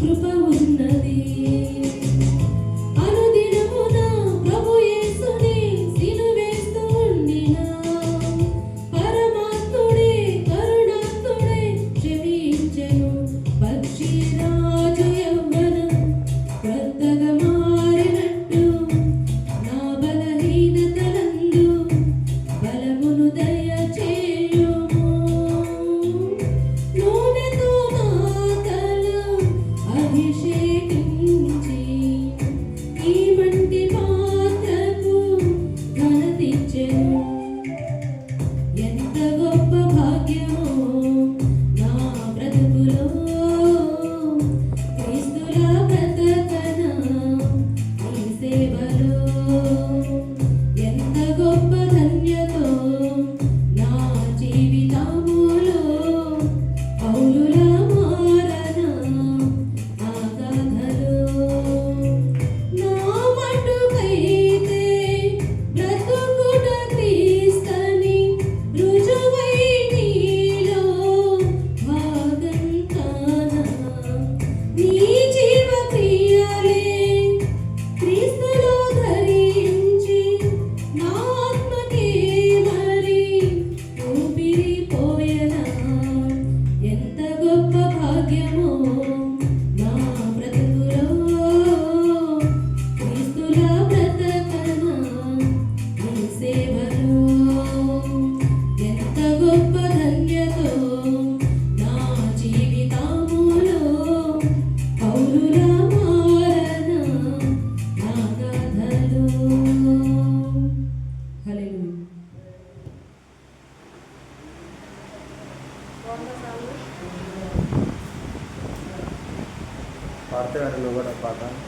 కృప ఉన్నది. అనుదినమున ప్రభు యేసుని సిలువేస్తూ ఉండిన పరమాత్ముడే కరుణాత్ముడే క్షమించెను. పక్షిరాజు యవ్వనం క్రొత్తగా మారినట్టు నా బలహీనతలందు బలమును దయచేయుము. నూనెతో నా తల అభిషేకించి ఈ మంటి పాత్రకు ఘనతిచ్చెను. ఎంత గొప్ప భాగ్యమో నా బ్రతుకులో క్రీస్తులా బ్రతకన ఈ సేవలో. ఎంత గొప్ప ధన్యతో నా జీవితములో పౌలులా మారన నా గాథలో. నా మటుకైతే బ్రతుకుట క్రీస్తని రుజువై నీలో భాగం కానా. నీ జీవ క్రియలే క్రీస్తులో ధరించి నా ఆత్మకే మరి ఊపిరిపోయెనా. ఎంత గొప్ప భాగ్యమో నా బ్రతుకులో క్రీస్తులా బ్రతకన ఈ సేవలో. ఎంత గొప్ప ధన్యతో నా జీవితములో పౌలులా మారన నా గాథలో. హల్లెలూయా. పాడితే వాటిలో కూడా పాట